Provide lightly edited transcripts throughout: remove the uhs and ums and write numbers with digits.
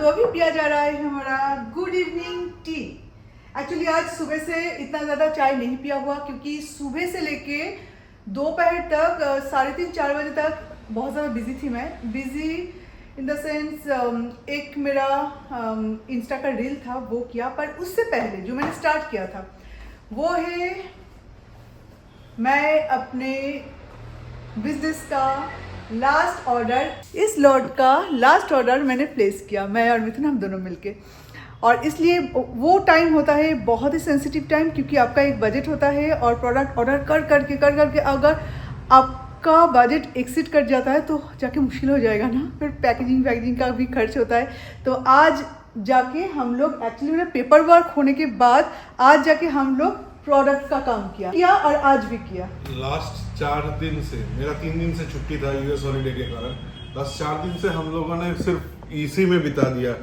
तो अभी पिया जा रहा है हमारा गुड इवनिंग टी। एक्चुअली आज सुबह से इतना ज़्यादा चाय नहीं पिया हुआ क्योंकि सुबह से लेके दोपहर तक 3:30-4 बजे तक बहुत ज़्यादा बिजी थी। मैं बिजी इन द सेंस एक मेरा इंस्टा का रील था वो किया, पर उससे पहले जो मैंने स्टार्ट किया था वो है मैं अपने बिजनेस का लास्ट ऑर्डर, इस लॉट का लास्ट ऑर्डर मैंने प्लेस किया, मैं और मिथुन हम दोनों मिलके। और इसलिए वो टाइम होता है बहुत ही सेंसिटिव टाइम क्योंकि आपका एक बजट होता है और प्रोडक्ट ऑर्डर कर करके अगर आपका बजट एक्सीड कर जाता है तो जाके मुश्किल हो जाएगा ना, फिर पैकेजिंग का भी खर्च होता है। तो आज जाके हम लोग एक्चुअली मेरा पेपर वर्क होने के बाद आज जाके हम लोग प्रोडक्ट का काम किया और आज भी किया। लास्ट 4 दिन से, मेरा 3 दिन से छुट्टी था यूएस हॉलीडे के कारण, लास्ट 4 दिन से हम लोगों ने सिर्फ इसी में बिता दिया,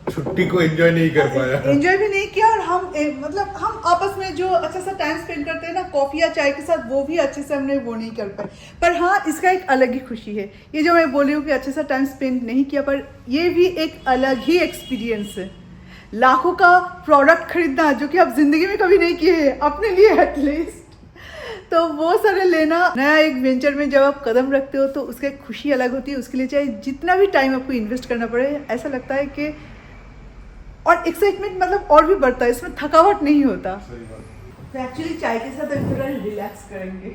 छुट्टी को एंजॉय नहीं कर पाया। एंजॉय भी नहीं किया और हम मतलब हम आपस में जो अच्छा सा टाइम स्पेंड करते हैं ना कॉफी या चाय के साथ, वो भी अच्छे से हमने वो नहीं कर पाए। पर हाँ, इसका एक अलग ही खुशी है। ये जो मैं बोल रही हूँ कि अच्छे सा टाइम स्पेंड नहीं किया, पर ये भी एक अलग ही एक्सपीरियंस है। लाखों का प्रोडक्ट खरीदना जो कि आप जिंदगी में कभी नहीं किए हैं अपने लिए एटलीस्ट, तो वो सारे लेना, नया एक वेंचर में जब आप कदम रखते हो तो उसकी एक खुशी अलग होती है। उसके लिए चाहे जितना भी टाइम आपको इन्वेस्ट करना पड़े, ऐसा लगता है कि और एक्साइटमेंट मतलब और भी बढ़ता है, इसमें थकावट नहीं होता। तो एक्चुअली चाय के साथ अभी थोड़ा रिलैक्स करेंगे।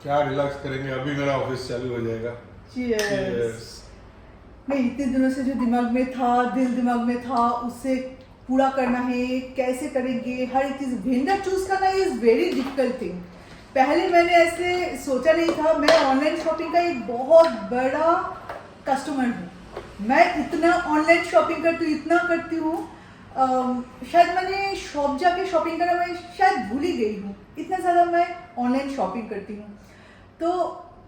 क्या रिलैक्स करेंगे, अभी मेरा ऑफिस चालू हो जाएगा। Cheers। नहीं, इतने दिनों से जो दिमाग में था, दिमाग में था, उससे पूरा करना है, कैसे करेंगे, हर एक चीज़ वेंडर चूज करना इज वेरी डिफिकल्ट थिंग। पहले मैंने ऐसे सोचा नहीं था। मैं ऑनलाइन शॉपिंग का एक बहुत बड़ा कस्टमर हूँ। मैं इतना ऑनलाइन शॉपिंग करती हूँ, इतना करती हूँ, शायद मैंने शॉप जाके शॉपिंग करना मैं शायद भूल ही गई हूँ, इतना ज़्यादा मैं ऑनलाइन शॉपिंग करती हूँ। तो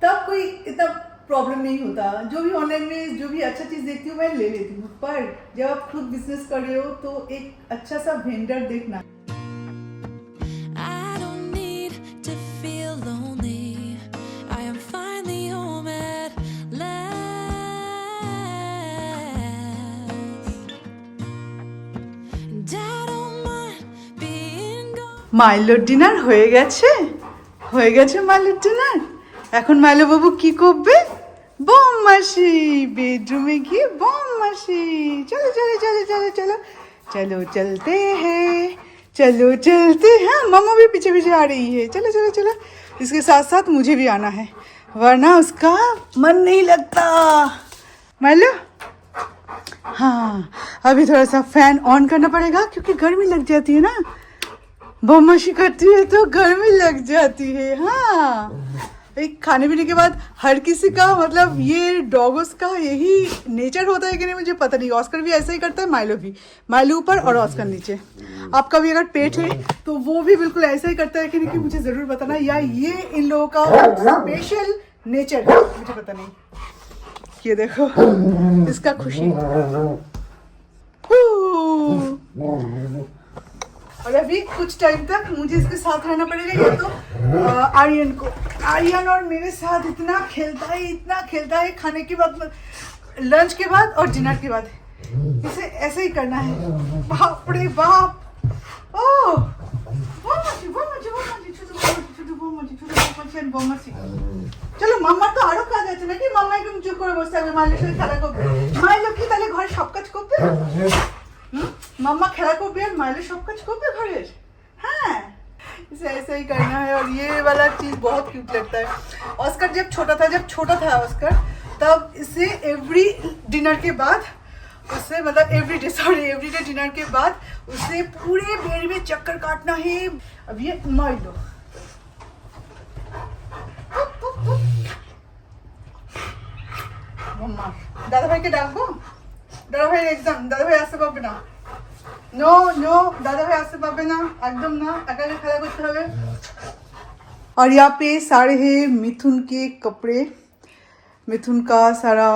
तब कोई इतना प्रॉब्लम नहीं होता, जो भी ऑनलाइन में जो भी अच्छा चीज़ देखती हूँ मैं ले लेती हूँ। पर जब आप खुद बिजनेस कर रहे हो तो एक अच्छा सा वेंडर देखना। মাইলোর ডিনার হয়ে গেছে মাইলোর ডিনার। এখন মাইলো বাবু কি করবে? বম মাসি বেডরুমে গিয়ে বম মাসি चलो चलो चलो चलो चलो चलो चलते हैं। मम्मा भी पीछे पीछे आ रही है। चलो चलो चलो, इसके साथ साथ मुझे भी आना है वरना उसका मन नहीं लगता। माइलो, हाँ अभी थोड़ा सा फैन ऑन करना पड़ेगा क्योंकि गर्मी लग जाती है ना, बदमाशी करती है तो गर्मी लग जाती है। हाँ, एक खाने पीने के बाद हर किसी का मतलब ये डॉगोस का यही नेचर होता है कि नहीं मुझे पता नहीं। ऑस्कर भी ऐसा ही करता है, माइलो भी, माइलो ऊपर और ऑस्कर नीचे। आपका भी अगर पेट है तो वो भी बिल्कुल ऐसा ही करता है कि नहीं, कि मुझे ज़रूर बताना, या ये इन लोगों का स्पेशल नेचर है, मुझे पता नहीं। ये देखो इसका खुशी। और अभी कुछ टाइम तक मुझे इसके साथ रहना पड़ेगा, या तो आर्यन और मेरे साथ इतना खेलता है खाने के बाद, लंच के बाद और डिनर के बाद, इसे ऐसे ही करना है। बाप रे बाप, চলো মাম্মার তো আরো কাজ আছে নাকি? মাম্মা একদম চুপ করে বসে থাকবে, মাইলের সাথে খেলা করবে। মাইলো কি তাহলে ঘরে সব কাজ করবে? मम्मा खेला को भी और माइलो सब कुछ को भी घर। हाँ, इसे ऐसे ही करना है। और ये वाला चीज़ बहुत क्यूट लगता है। ऑस्कर जब छोटा था ऑस्कर, तब इसे एवरी डिनर के बाद उससे मतलब एवरी डे डिनर के बाद उसे पूरे बेड में चक्कर काटना है। अब ये माइलो मम्मा, दादा भाई के डाको, दादा भाई एग्जाम, दादा भाई আসতে পারবে না, नो दादा भाई আসতে পারবে না, একদম না, একা একা খেলা করতে হবে। और यहाँ पे सारे हैं मिथुन के कपड़े, मिथुन का सारा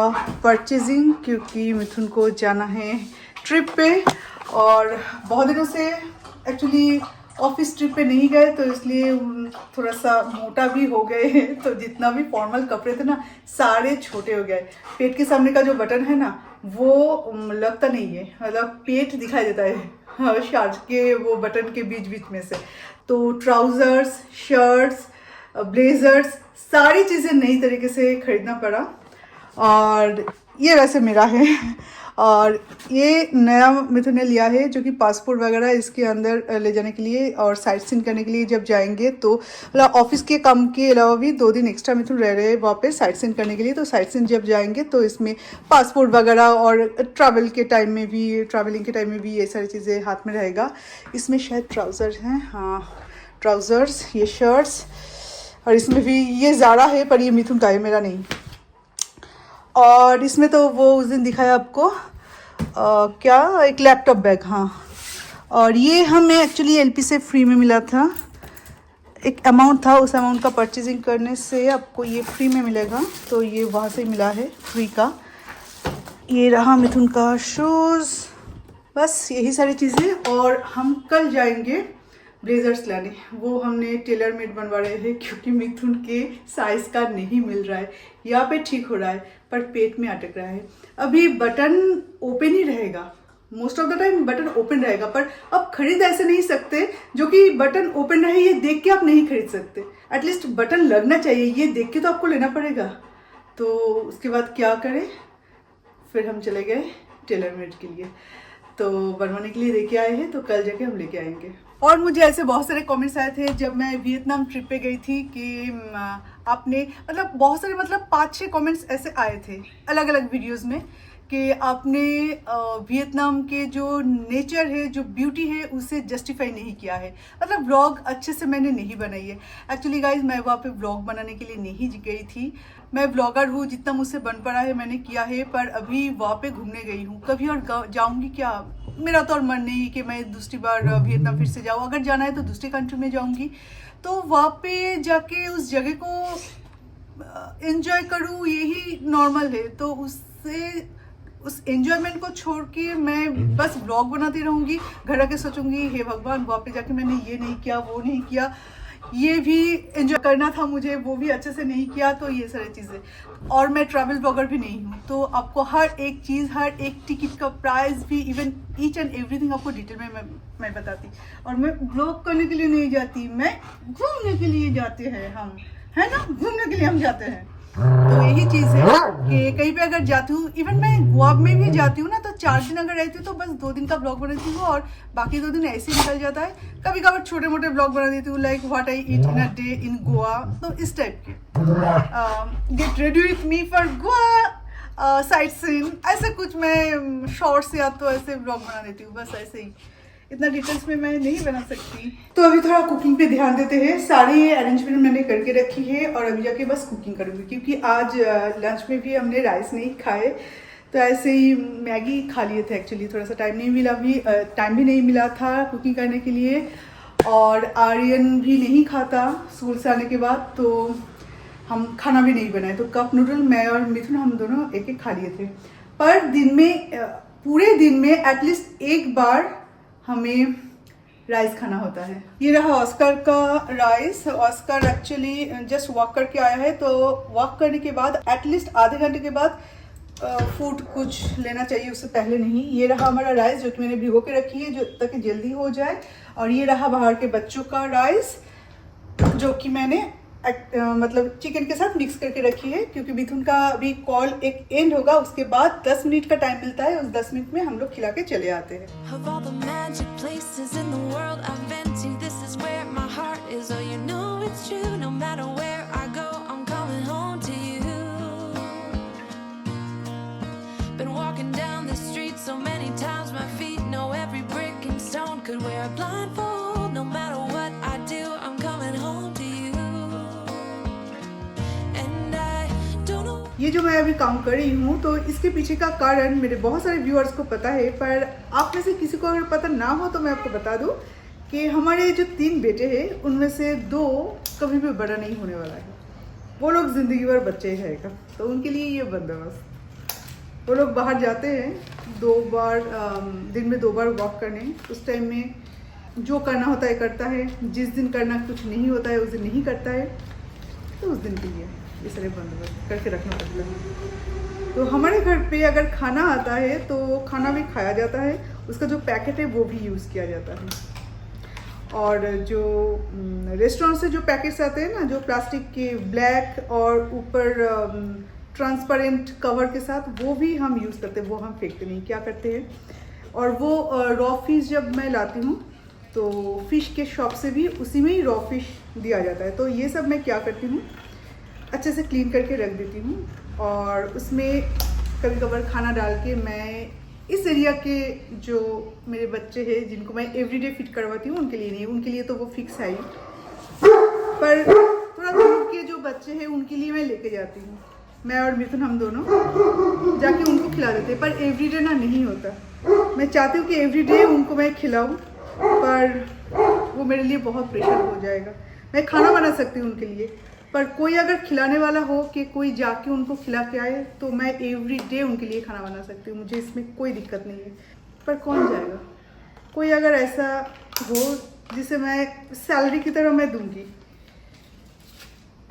परचेजिंग, क्योंकि मिथुन को जाना है ट्रिप पे। और बहुत दिनों से एक्चुअली ऑफिस ट्रिप पे नहीं गए तो इसलिए थोड़ा सा मोटा भी हो गए हैं। तो जितना भी फॉर्मल कपड़े थे ना सारे छोटे हो गए। पेट के सामने का जो बटन है ना वो लगता नहीं है, मतलब पेट दिखाई देता है शर्ट के वो बटन के बीच बीच में से। तो ट्राउज़र्स, शर्ट्स, ब्लेजर्स, सारी चीज़ें नई तरीके से खरीदना पड़ा। और ये वैसे मेरा है और ये नया मिथुन ने लिया है जो कि पासपोर्ट वगैरह इसके अंदर ले जाने के लिए और साइट सीन करने के लिए जब जाएंगे तो मतलब ऑफिस के काम के अलावा भी 2 दिन एक्स्ट्रा मिथुन रह रहे हैं वहाँ पे साइट सीन करने के लिए। तो साइट सीन जब जाएंगे तो इसमें पासपोर्ट वगैरह और ट्रैवलिंग के टाइम में भी ये सारी चीज़ें हाथ में रहेगा। इसमें शायद ट्राउज़र हैं, हाँ ट्राउज़र्स, ये शर्ट्स, और इसमें भी ये ज़ारा है पर ये मिथुन का है, मेरा नहीं। और इसमें तो वो उस दिन दिखाया आपको क्या, एक लैपटॉप बैग, हाँ। और ये हमें एक्चुअली एलपी से फ्री में मिला था, एक अमाउंट था, उस अमाउंट का परचेजिंग करने से आपको ये फ्री में मिलेगा, तो ये वहाँ से मिला है फ्री का। ये रहा मिथुन का शूज़, बस यही सारी चीज़ें। और हम कल जाएंगे ब्लेजर्स लाने, वो हमने टेलर मेड बनवा रहे हैं क्योंकि मिथुन के साइज़ का नहीं मिल रहा है। यहाँ पे ठीक हो रहा है पर पेट में अटक रहा है। अभी बटन ओपन ही रहेगा, most of the time button open रहेगा, पर अब खरीद ऐसे नहीं सकते जो कि बटन ओपन रहे ये देख के आप नहीं खरीद सकते। एटलीस्ट बटन लगना चाहिए, ये देख के तो आपको लेना पड़ेगा। तो उसके बाद क्या करें, फिर हम चले गए टेलर मेड के लिए, तो बनवाने के लिए लेके आए हैं, तो कल जाके हम लेके आएंगे। और मुझे ऐसे बहुत सारे कमेंट्स आए थे जब मैं वियतनाम ट्रिप पे गई थी कि आपने मतलब बहुत सारे मतलब 5-6 कमेंट्स ऐसे आए थे अलग अलग वीडियोस में कि आपने वियतनाम के जो नेचर है, जो ब्यूटी है, उसे जस्टिफाई नहीं किया है, मतलब व्लॉग अच्छे से मैंने नहीं बनाई है। एक्चुअली गाइज मैं वहाँ पे व्लॉग बनाने के लिए नहीं गई थी, मैं व्लॉगर हूँ, जितना मुझसे बन पड़ा है मैंने किया है, पर अभी वहाँ पे घूमने गई हूँ। कभी और जाऊँगी क्या, मेरा तो और मन नहीं कि मैं दूसरी बार वियतनाम फिर से जाऊँ। अगर जाना है तो दूसरी कंट्री में जाऊँगी, तो वहाँ पे जाके उस जगह को एंजॉय करूँ, यही नॉर्मल है। तो उससे उस एंजॉयमेंट को छोड़ के मैं बस ब्लॉग बनाती रहूँगी, घर आके सोचूंगी हे भगवान वहाँ पे जाके मैंने ये नहीं किया, वो नहीं किया, ये भी एंजॉय करना था मुझे, वो भी अच्छे से नहीं किया। तो ये सारी चीज़ें, और मैं ट्रैवल ब्लॉगर भी नहीं हूँ, तो आपको हर एक चीज़, हर एक टिकट का प्राइस भी, इवन ईच एंड एवरीथिंग आपको डिटेल में मैं बताती। और मैं ब्लॉग करने के लिए नहीं जाती, मैं घूमने के लिए जाते हैं हम, है ना, घूमने के लिए हम जाते हैं। तो यही चीज़ है कि कहीं पे अगर जाती हूँ, इवन मैं गोवा में भी जाती हूँ ना, तो 4 दिन अगर रहती हूँ तो बस 2 दिन का ब्लॉग बनाती हूँ और बाकी 2 दिन ऐसे ही निकल जाता है। कभी कभार छोटे मोटे ब्लॉग बना देती हूँ, like what I eat in a day in Goa, तो इस टाइप के। Get ready with me for Goa sight seen, ऐसे कुछ मैं शॉर्ट्स या तो ऐसे ब्लॉग बना देती हूँ, बस ऐसे ही। इतना डिटेल्स में मैं नहीं बना सकती। तो अभी थोड़ा कुकिंग पे ध्यान देते हैं। सारी अरेंजमेंट मैंने करके रखी है और अभी जाके बस कुकिंग करूँगी, क्योंकि आज लंच में भी हमने राइस नहीं खाए, तो ऐसे ही मैगी खा लिए थे। एक्चुअली थोड़ा सा टाइम भी नहीं मिला था कुकिंग करने के लिए, और आर्यन भी नहीं खाता स्कूल से आने के बाद, तो हम खाना भी नहीं बनाए। तो कप नूडल मैं और मिथुन हम दोनों एक एक खा लिए थे। पर दिन में, पूरे दिन में एटलीस्ट एक बार हमें राइस खाना होता है। ये रहा ऑस्कर का rice. Oscar actually just walk करके आया है, तो वॉक करने के बाद एटलीस्ट आधे घंटे के बाद फूड कुछ लेना चाहिए, उससे पहले नहीं। ये रहा हमारा राइस जो कि मैंने भिगो के रखी है, जो ताकि जल्दी हो जाए। और ये रहा बाहर के बच्चों का राइस जो कि मैंने मतलब चिकन के साथ मिक्स करके रखी है, क्योंकि मिथुन का अभी कॉल एक एंड होगा, उसके बाद 10 मिनट का टाइम मिलता है, उस 10 मिनट में हम लोग खिला के चले आते हैं। ये जो मैं अभी काम कर रही हूँ, तो इसके पीछे का कारण मेरे बहुत सारे व्यूअर्स को पता है, पर आप में से किसी को अगर पता ना हो तो मैं आपको बता दूँ कि हमारे जो 3 बेटे हैं, उनमें से 2 कभी भी बड़ा नहीं होने वाला है। वो लोग ज़िंदगी भर बच्चे ही रहेगा, तो उनके लिए ये बंदोबस्त। वो लोग बाहर जाते हैं 2 बार दिन में 2 बार वॉक करने, उस टाइम में जो करना होता है करता है, जिस दिन करना कुछ नहीं होता है उस दिन नहीं करता है, तो उस दिन के लिए ये सारे बंदोबस्त करके रखना पड़ता है। तो हमारे घर पे अगर खाना आता है तो खाना भी खाया जाता है, उसका जो पैकेट है वो भी यूज़ किया जाता है। और जो रेस्टोरेंट से जो पैकेट्स आते हैं ना, जो प्लास्टिक के ब्लैक और ऊपर ट्रांसपेरेंट कवर के साथ, वो भी हम यूज़ करते हैं, वो हम फेंकते नहीं। क्या करते हैं, और वो रॉ फिश जब मैं लाती हूँ तो फ़िश के शॉप से भी उसी में ही रॉ फिश दिया जाता है। तो ये सब मैं क्या करती हूँ, अच्छे से क्लीन करके रख देती हूँ और उसमें कभी कभार खाना डाल के मैं इस एरिया के जो मेरे बच्चे हैं जिनको मैं एवरीडे फिट करवाती हूँ उनके लिए नहीं, उनके लिए तो वो फिक्स है ही, पर थोड़ा दूर के जो बच्चे हैं उनके लिए मैं लेके जाती हूँ। मैं और मिथुन हम दोनों जाके उनको खिला देते हैं, पर एवरीडे ना नहीं होता। मैं चाहती हूँ कि एवरीडे उनको मैं खिलाऊँ, पर वो मेरे लिए बहुत प्रेशर हो जाएगा। मैं खाना बना सकती हूँ उनके लिए, पर कोई अगर खिलाने वाला हो कि कोई जाके उनको खिला के आए तो मैं एवरीडे उनके लिए खाना बना सकती हूँ, मुझे इसमें कोई दिक्कत नहीं है। पर कौन जाएगा, कोई अगर ऐसा हो जिसे मैं सैलरी की तरह मैं दूंगी,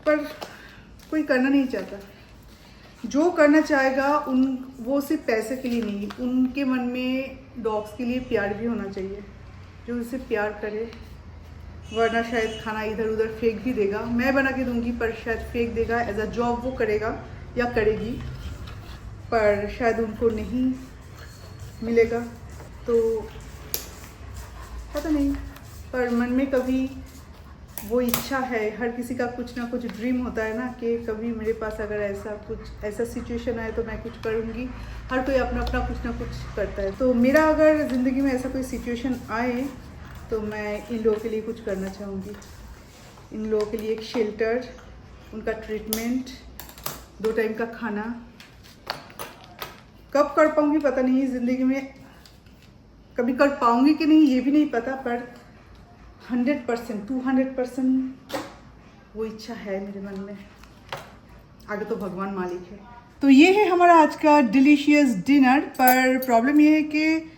पर कोई करना नहीं चाहता। जो करना चाहेगा वो सिर्फ पैसे के लिए नहीं, उनके मन में डॉग्स के लिए प्यार भी होना चाहिए, जो उसे प्यार करे। वरना शायद खाना इधर उधर फेंक भी देगा, मैं बना के दूंगी पर शायद फेंक देगा, एज अ जॉब वो करेगा या करेगी, पर शायद उनको नहीं मिलेगा। तो पता नहीं, पर मन में कभी वो इच्छा है, हर किसी का कुछ ना कुछ ड्रीम होता है ना, कि कभी मेरे पास अगर ऐसा सिचुएशन आए तो मैं कुछ करूँगी। हर कोई अपना अपना कुछ ना कुछ करता है। तो मेरा अगर ज़िंदगी में ऐसा कोई सिचुएशन आए तो मैं इन लोगों के लिए कुछ करना चाहूँगी। इन लोगों के लिए एक शेल्टर, उनका ट्रीटमेंट, 2 टाइम का खाना। कब कर पाऊँगी पता नहीं, ज़िंदगी में कभी कर पाऊँगी कि नहीं ये भी नहीं पता, पर 100%, 200% वो इच्छा है मेरे मन में। आगे तो भगवान मालिक है। तो ये है हमारा आज का डिलीशियस डिनर। पर प्रॉब्लम ये है कि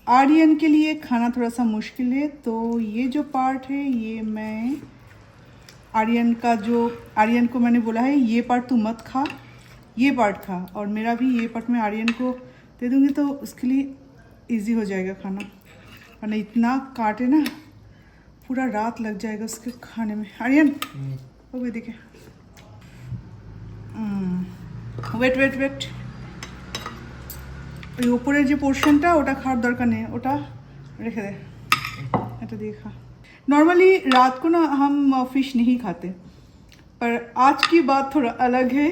आर्यन के लिए खाना थोड़ा सा मुश्किल है, तो ये जो पार्ट है ये मैं आर्यन को मैंने बोला है ये पार्ट तू मत खा, ये पार्ट खा, और मेरा भी ये पार्ट मैं आर्यन को दे दूँगी तो उसके लिए ईजी हो जाएगा खाना। वरना इतना काटे ना, पूरा रात लग जाएगा उसके खाने में। आर्यन हो गई, देखे वेट वेट वेट, ওই উপরের যে পোর্শনটা ওটা খাওয়ার দরকার নেই, ওটা রেখে দে, এটা দিয়ে खा। नॉर्मली रात को ना हम फिश नहीं खाते, पर आज की बात थोड़ा अलग है।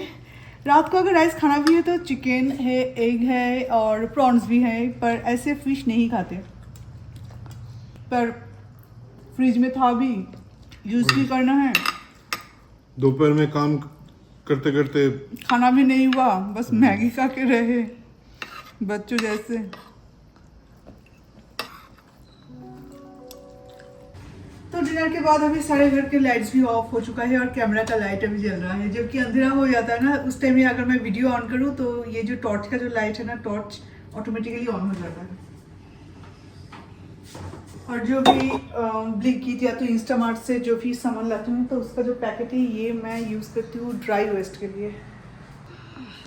रात को अगर राइस खाना भी है तो चिकन है, एग है और प्रॉन्स भी है, पर ऐसे फिश नहीं खाते। पर फ्रिज में था भी, यूज़ भी करना है। दोपहर में काम करते करते खाना भी नहीं हुआ, बस मैगी खा के रहे बच्चों जैसे। तो डिनर के बाद अभी सारे घर के लाइट्स भी ऑफ हो चुका है और कैमरा का लाइट अभी जल रहा है। जबकि अंधेरा हो जाता है ना, उस टाइम में अगर मैं वीडियो ऑन करूँ तो ये जो टॉर्च का जो लाइट है ना, टॉर्च ऑटोमेटिकली ऑन हो जाता है। और जो भी ब्लिंकिट या तो इंस्टामार्ट से जो भी सामान लाती हूँ तो उसका जो पैकेट है ये मैं यूज़ करती हूँ ड्राई वेस्ट के लिए।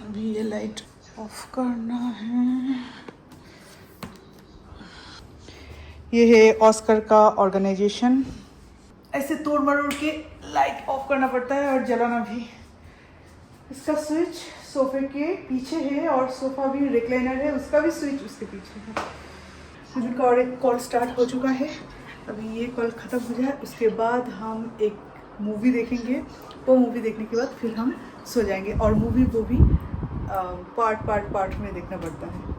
अभी ये लाइट ऑफ करना है। ये है ऑस्कर का ऑर्गेनाइजेशन, ऐसे तोड़ मरोड़ के लाइट ऑफ करना पड़ता है और जलाना भी। इसका स्विच सोफे के पीछे है और सोफा भी रिक्लाइनर है, उसका भी स्विच उसके पीछे है। सुजू का और एक कॉल स्टार्ट हो चुका है, अभी ये कॉल ख़त्म हो जाए उसके बाद हम एक मूवी देखेंगे। वो मूवी देखने के बाद फिर हम सो जाएंगे, और मूवी वो भी पार्ट में देखना पड़ता है।